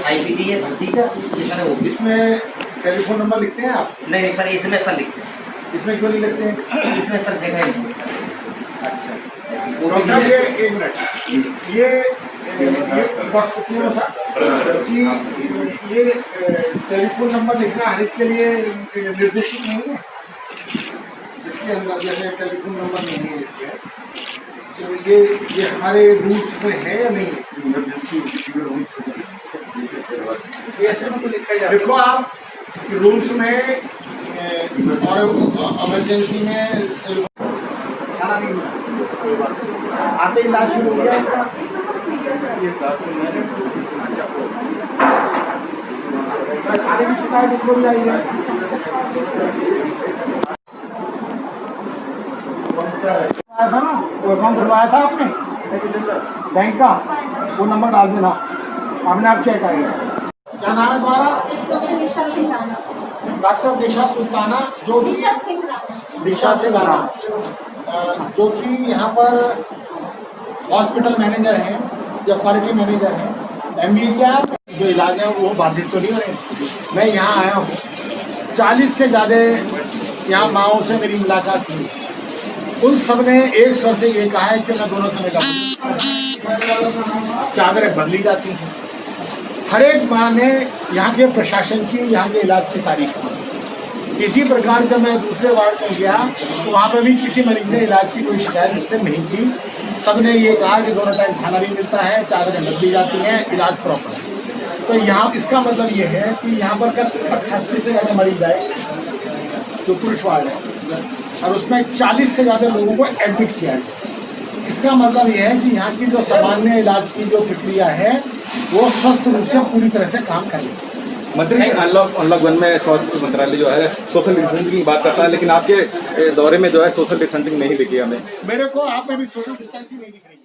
IPD है भर्ती का, ये सर वो इसमें टेलीफोन नंबर लिखते हैं आप? नहीं सर, इसमें सर लिखते हैं। इसमें क्यों नहीं लिखते हैं? इसमें सर जगह है नहीं। अच्छा डॉक्टर साहब, ये एक मिनट, ये बॉक्स इसलिए बसा कि ये टेलीफोन नंबर लिखना हर एक के लिए निर्देशित नहीं है। इसके अंदर जैसे टेलीफोन नंबर नहीं है इसके, तो ये हमारे रूल्स में है या नहीं है? देखो आप रूल्स में और इमरजेंसी में खाना नहीं मिला, आते इलाज शुरू हो गया इसका। खाने की शिकायत इसको भी आई है। आया था ना, वो अकाउंट खुलवाया था आपने बैंक का, वो नंबर डाल देना, आपने आप चेक आएगा। क्या नाम है तुम्हारा? डॉक्टर दिशा सुल्ताना, जो दिशा सिंह राणा, जो कि यहाँ पर हॉस्पिटल मैनेजर हैं या क्वालिटी मैनेजर हैं। MBA क्या है? जो इलाज है वो बाधित तो नहीं हो रहे। मैं यहाँ आया हूँ, 40 से ज़्यादा यहाँ माओं से मेरी मुलाकात हुई। उन सब ने एक स्वर से ये कहा है कि मैं दोनों समय का चादरें बदली जाती हैं। हर एक माँ ने यहाँ के प्रशासन की, यहाँ के इलाज की तारीफ की। इसी प्रकार जब मैं दूसरे वार्ड में गया तो वहाँ पर भी किसी मरीज ने इलाज की कोई शिकायत मुझसे नहीं की। सब ने ये कहा कि दोनों टाइम खाना भी मिलता है, चादरें बदली जाती हैं, इलाज प्रॉपर है। तो यहाँ इसका मतलब ये है कि यहाँ पर कल 88 से ज़्यादा मरीज आए, जो पुरुष वार्ड है, और उसमें 40 से ज़्यादा लोगों को एडमिट किया है। इसका मतलब ये है कि यहाँ की जो सामान्य इलाज की जो प्रक्रिया है वो स्वस्थ रूप से पूरी तरह से काम कर रही है। मंत्री अनलॉक 1 में स्वास्थ्य मंत्रालय जो है सोशल डिस्टेंसिंग की बात करता है, लेकिन आपके दौरे में जो है सोशल डिस्टेंसिंग नहीं दिखी हमें। मेरे को आप में भी सोशल डिस्टेंसिंग नहीं दिख रही है।